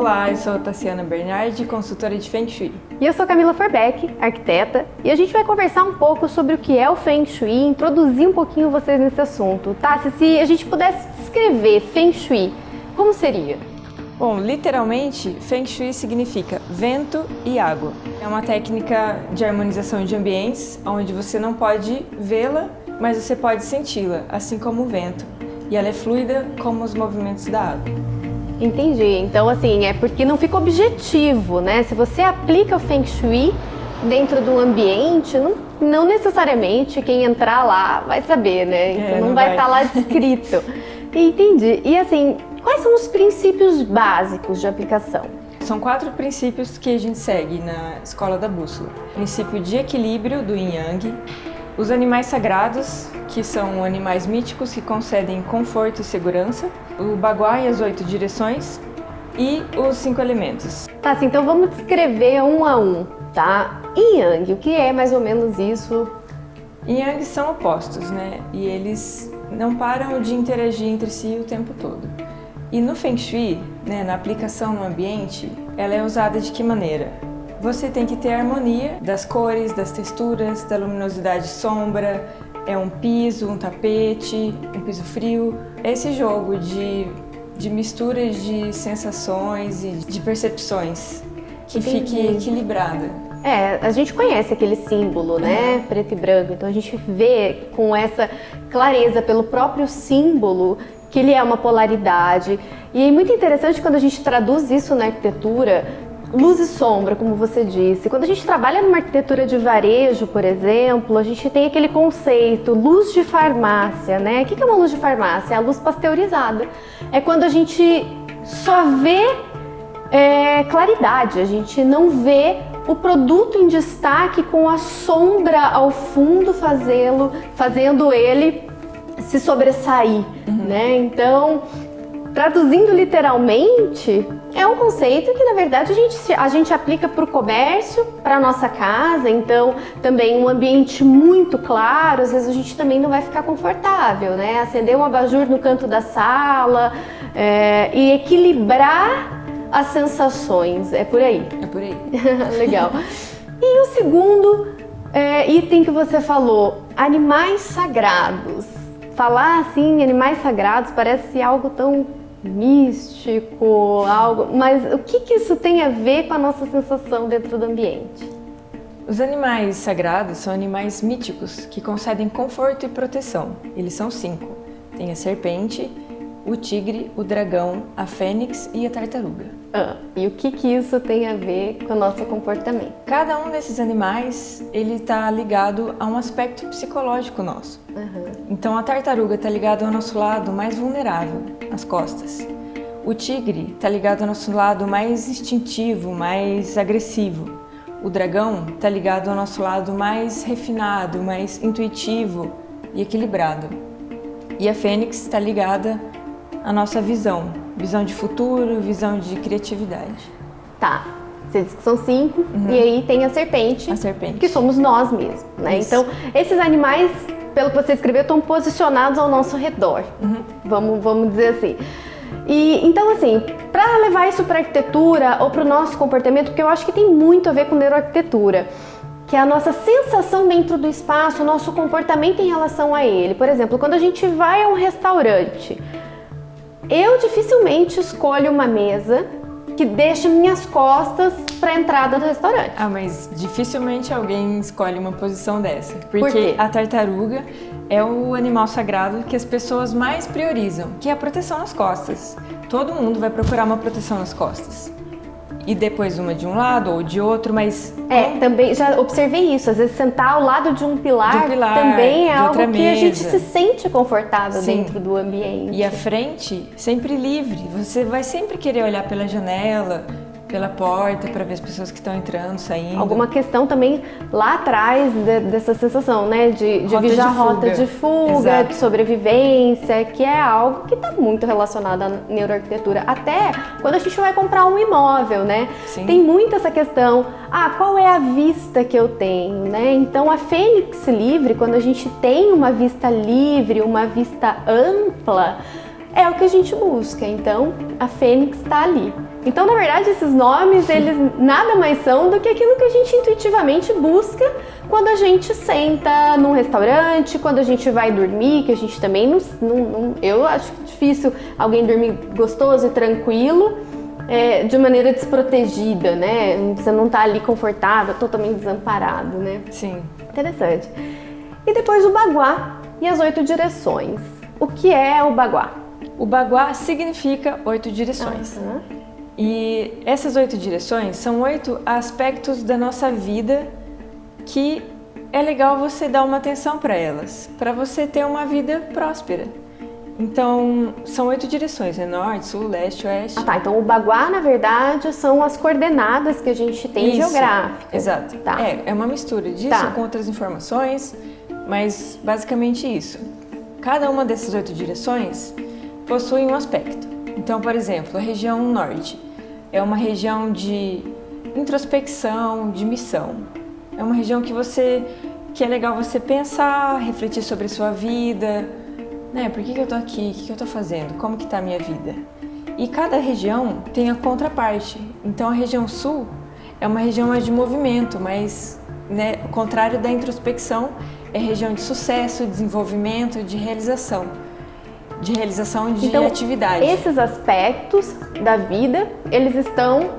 Olá, eu sou Tassiana Bernardi, consultora de Feng Shui. E eu sou Camila Forbeck, arquiteta, e a gente vai conversar um pouco sobre o que é o Feng Shui e introduzir um pouquinho vocês nesse assunto. Tassi, se a gente pudesse descrever Feng Shui, como seria? Bom, literalmente, Feng Shui significa vento e água. É uma técnica de harmonização de ambientes, onde você não pode vê-la, mas você pode senti-la, assim como o vento. E ela é fluida como os movimentos da água. Entendi. Então, assim, é porque não fica objetivo, né? Se você aplica o Feng Shui dentro do ambiente, não necessariamente quem entrar lá vai saber, né? Isso não vai estar lá descrito. Entendi. E assim, quais são os princípios básicos de aplicação? São 4 princípios que a gente segue na Escola da Bússola. O princípio de equilíbrio do Yin Yang, os animais sagrados, que são animais míticos que concedem conforto e segurança, o Bagua e as 8 direções e os 5 elementos. Tá, assim, então vamos descrever um a um, tá? Yin Yang, o que é mais ou menos isso? Yin Yang são opostos, né? E eles não param de interagir entre si o tempo todo. E no Feng Shui, né, na aplicação no ambiente, ela é usada de que maneira? Você tem que ter a harmonia das cores, das texturas, da luminosidade e sombra, é um piso, um tapete, um piso frio. Esse jogo de misturas de sensações e de percepções que fique equilibrada. A gente conhece aquele símbolo, né, preto e branco, então a gente vê com essa clareza pelo próprio símbolo que ele é uma polaridade. E é muito interessante quando a gente traduz isso na arquitetura, luz e sombra, como você disse. Quando a gente trabalha numa arquitetura de varejo, por exemplo, a gente tem aquele conceito, luz de farmácia, né? O que é uma luz de farmácia? É a luz pasteurizada. É quando a gente só vê claridade, a gente não vê o produto em destaque com a sombra ao fundo fazendo ele se sobressair, né? Então, traduzindo literalmente, é um conceito que na verdade a gente aplica para o comércio, para a nossa casa. Então também um ambiente muito claro, às vezes a gente também não vai ficar confortável, né? Acender um abajur no canto da sala e equilibrar as sensações, é por aí. É por aí. Legal. E o segundo item que você falou, animais sagrados. Falar assim, animais sagrados, parece algo tão místico, mas o que isso tem a ver com a nossa sensação dentro do ambiente? Os animais sagrados são animais míticos que concedem conforto e proteção. Eles são 5. Tem a serpente, o tigre, o dragão, a fênix e a tartaruga. E o que isso tem a ver com o nosso comportamento? Cada um desses animais, ele está ligado a um aspecto psicológico nosso. Então a tartaruga está ligada ao nosso lado mais vulnerável, as costas. O tigre está ligado ao nosso lado mais instintivo, mais agressivo. O dragão está ligado ao nosso lado mais refinado, mais intuitivo e equilibrado. E a fênix está ligada à nossa visão de futuro, visão de criatividade. Tá, você disse que são 5, e aí tem a serpente, que somos nós mesmos, né? Isso. Então, esses animais, pelo que você escreveu, estão posicionados ao nosso redor, vamos dizer assim. E então, assim, para levar isso para a arquitetura ou para o nosso comportamento, porque eu acho que tem muito a ver com neuroarquitetura, que é a nossa sensação dentro do espaço, o nosso comportamento em relação a ele. Por exemplo, quando a gente vai a um restaurante, eu dificilmente escolho uma mesa que deixa minhas costas para a entrada do restaurante. Mas dificilmente alguém escolhe uma posição dessa. Por quê? A tartaruga é o animal sagrado que as pessoas mais priorizam, que é a proteção nas costas. Todo mundo vai procurar uma proteção nas costas. E depois uma de um lado ou de outro, mas... também já observei isso. Às vezes sentar ao lado de um pilar também é algo que a gente se sente confortável dentro do ambiente. E a frente sempre livre. Você vai sempre querer olhar pela janela, pela porta, para ver as pessoas que estão entrando, saindo. Alguma questão também lá atrás dessa sensação, né? De vigiar rota de fuga, de sobrevivência, que é algo que está muito relacionado à neuroarquitetura. Até quando a gente vai comprar um imóvel, né? Sim. Tem muito essa questão, qual é a vista que eu tenho, né? Então a fênix livre, quando a gente tem uma vista livre, uma vista ampla, é o que a gente busca. Então, a fênix está ali. Então, na verdade, esses nomes, eles nada mais são do que aquilo que a gente intuitivamente busca quando a gente senta num restaurante, quando a gente vai dormir, que a gente também eu acho difícil alguém dormir gostoso e tranquilo, de maneira desprotegida, né? Você não tá ali confortável, totalmente desamparado, né? Sim. Interessante. E depois o baguá e as 8 direções. O que é o baguá? O baguá significa 8 direções. E essas 8 direções são 8 aspectos da nossa vida que é legal você dar uma atenção para elas, para você ter uma vida próspera. Então, são 8 direções, né? Norte, sul, leste, oeste. Tá. Então, o baguá, na verdade, são as coordenadas que a gente tem geográficas. Exato. Tá. É uma mistura disso com outras informações, mas basicamente isso. Cada uma dessas 8 direções possui um aspecto. Então, por exemplo, a região norte é uma região de introspecção, de missão. É uma região que é legal você pensar, refletir sobre a sua vida, né? Por que eu tô aqui? O que eu tô fazendo? Como que tá a minha vida? E cada região tem a contraparte. Então, a região sul é uma região mais de movimento, mas, né, o contrário da introspecção, é região de sucesso, desenvolvimento, de realização de então, atividade. Esses aspectos da vida, eles estão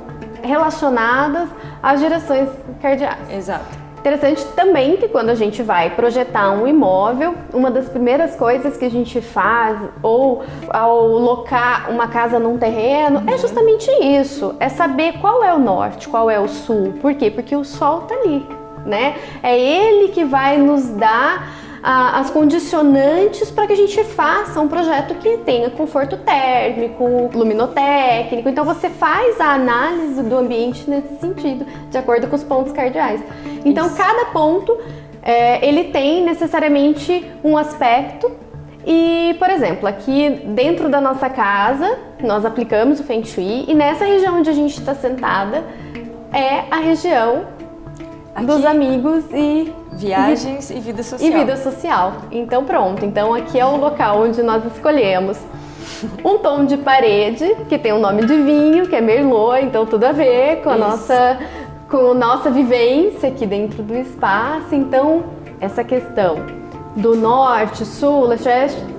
relacionados às direções cardeais. Exato. Interessante também que quando a gente vai projetar um imóvel, uma das primeiras coisas que a gente faz, ou ao locar uma casa num terreno, é justamente isso, é saber qual é o norte, qual é o sul. Por quê? Porque o sol tá ali, né? É ele que vai nos dar as condicionantes para que a gente faça um projeto que tenha conforto térmico, luminotécnico. Então você faz a análise do ambiente nesse sentido, de acordo com os pontos cardeais. Então cada ponto ele tem necessariamente um aspecto. E, por exemplo, aqui dentro da nossa casa nós aplicamos o Feng Shui e nessa região onde a gente está sentada é a região dos amigos e viagens e vida social. E vida social. Então pronto, então aqui é o local onde nós escolhemos um tom de parede que tem um nome de vinho, que é Merlot, então tudo a ver com a nossa vivência aqui dentro do espaço. Então essa questão do norte, sul, leste, oeste,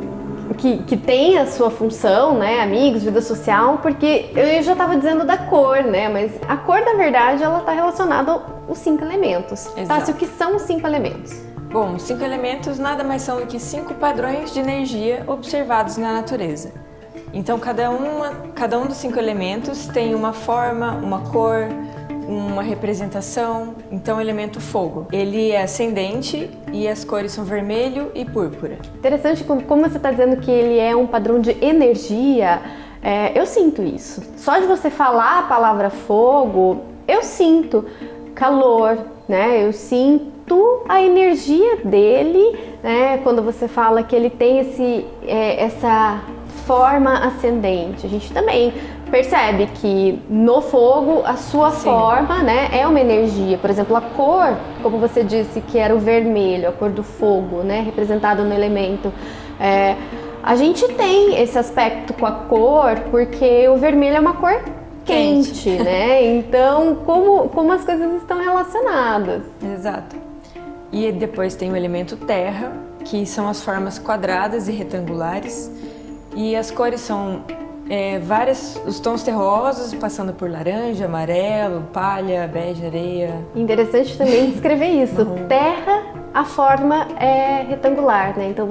que tem a sua função, né, amigos, vida social, porque eu já estava dizendo da cor, né, mas a cor, na verdade, ela está relacionada aos 5 elementos. Tá, o que são os 5 elementos? Bom, os 5 elementos nada mais são do que 5 padrões de energia observados na natureza. Então, cada um dos 5 elementos tem uma forma, uma cor, uma representação. Então, o elemento fogo, ele é ascendente e as cores são vermelho e púrpura. Interessante como você está dizendo que ele é um padrão de energia. Eu sinto isso. Só de você falar a palavra fogo, eu sinto calor, né? Eu sinto a energia dele, né? Quando você fala que ele tem essa forma ascendente, a gente também percebe que no fogo a sua forma, né, é uma energia. Por exemplo, a cor, como você disse que era o vermelho, a cor do fogo, né, representado no elemento. A gente tem esse aspecto com a cor porque o vermelho é uma cor quente, né? Então, como as coisas estão relacionadas. Exato. E depois tem o elemento terra, que são as formas quadradas e retangulares. E as cores são os tons terrosos, passando por laranja, amarelo, palha, bege, areia. Interessante também descrever isso. Terra, a forma é retangular, né? Então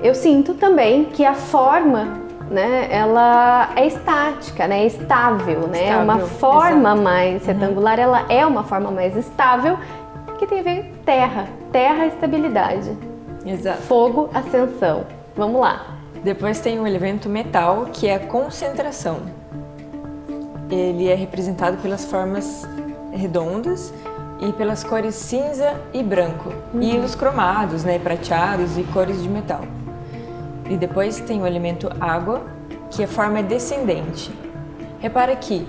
eu sinto também que a forma, né, ela é estática, né? É estável, né? Estável, uma forma exato. mais retangular, ela é uma forma mais estável, que tem a ver terra. Terra, estabilidade. Exato. Fogo, ascensão. Vamos lá. Depois tem o elemento metal, que é a concentração. Ele é representado pelas formas redondas e pelas cores cinza e branco. E os cromados, né, prateados e cores de metal. E depois tem o elemento água, que a forma é descendente. Repara que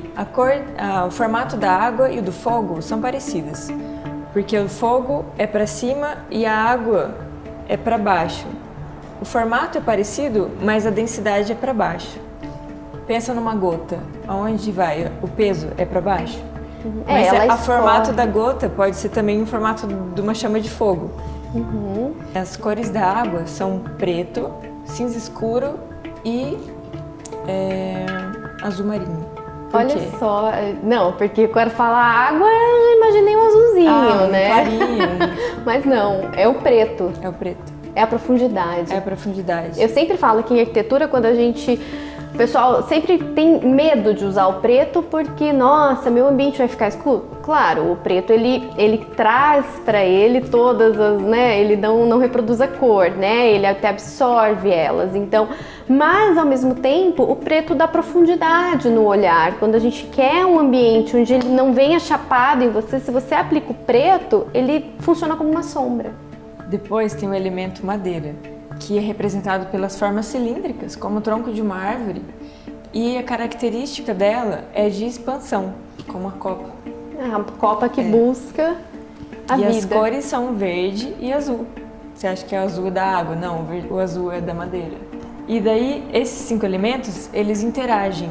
o formato da água e o do fogo são parecidos, porque o fogo é para cima e a água é para baixo. O formato é parecido, mas a densidade é para baixo. Pensa numa gota, aonde vai? O peso é para baixo? Mas ela o escorre. formato da gota pode ser também o formato de uma chama de fogo. As cores da água são preto, cinza escuro e azul marinho. Por Olha quê? só, não, porque quando fala água, eu já imaginei um azulzinho, né? Clarinho. Mas não, é o preto, É o preto. é a profundidade. É a profundidade. Eu sempre falo que em arquitetura, quando o pessoal sempre tem medo de usar o preto porque, nossa, meu ambiente vai ficar escuro. Claro, o preto ele traz para ele todas as, né? Ele não reproduz a cor, né? Ele até absorve elas. Então, mas ao mesmo tempo, o preto dá profundidade no olhar. Quando a gente quer um ambiente onde ele não venha chapado em você, se você aplica o preto, ele funciona como uma sombra. Depois tem o elemento madeira, que é representado pelas formas cilíndricas, como o tronco de uma árvore, e a característica dela é de expansão, como a copa. É a copa que busca a E vida. as cores são verde e azul. Você acha que é o azul da água? Não, o azul é da madeira. E daí, esses 5 elementos, eles interagem,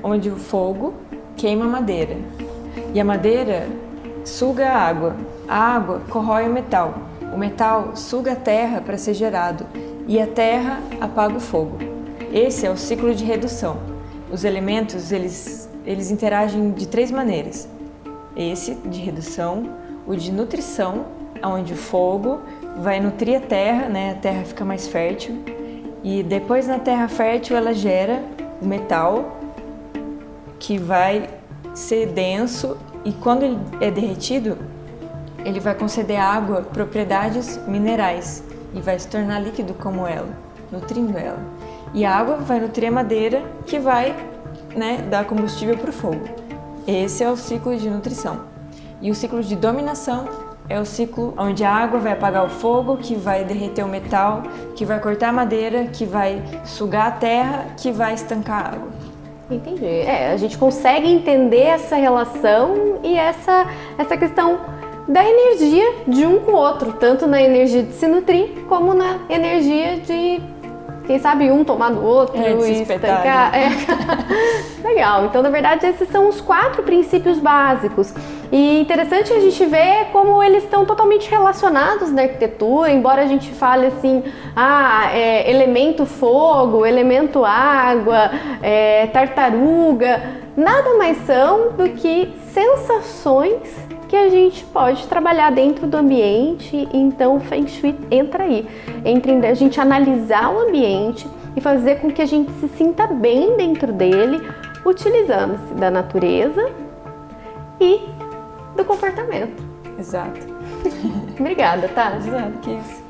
onde o fogo queima a madeira. E a madeira suga a água corrói o metal suga a terra para ser gerado e a terra apaga o fogo. Esse é o ciclo de redução. Os elementos, eles interagem de 3 maneiras. Esse de redução, o de nutrição, onde o fogo vai nutrir a terra, né? A terra fica mais fértil. E depois na terra fértil ela gera o metal que vai ser denso e quando ele é derretido, ele vai conceder à água propriedades minerais e vai se tornar líquido como ela, nutrindo ela. E a água vai nutrir a madeira que vai, né, dar combustível para o fogo. Esse é o ciclo de nutrição. E o ciclo de dominação é o ciclo onde a água vai apagar o fogo, que vai derreter o metal, que vai cortar a madeira, que vai sugar a terra, que vai estancar a água. Entendi. A gente consegue entender essa relação e essa questão da energia de um com o outro, tanto na energia de se nutrir, como na energia de, quem sabe, um tomar do outro de e estancar. Legal, então na verdade esses são os 4 princípios básicos. E interessante a gente ver como eles estão totalmente relacionados na arquitetura, embora a gente fale assim, elemento fogo, elemento água, tartaruga, nada mais são do que sensações que a gente pode trabalhar dentro do ambiente. Então o Feng Shui entra aí, entre a gente analisar o ambiente e fazer com que a gente se sinta bem dentro dele, utilizando-se da natureza e do comportamento. Exato. Obrigada, tá? Exato, que isso.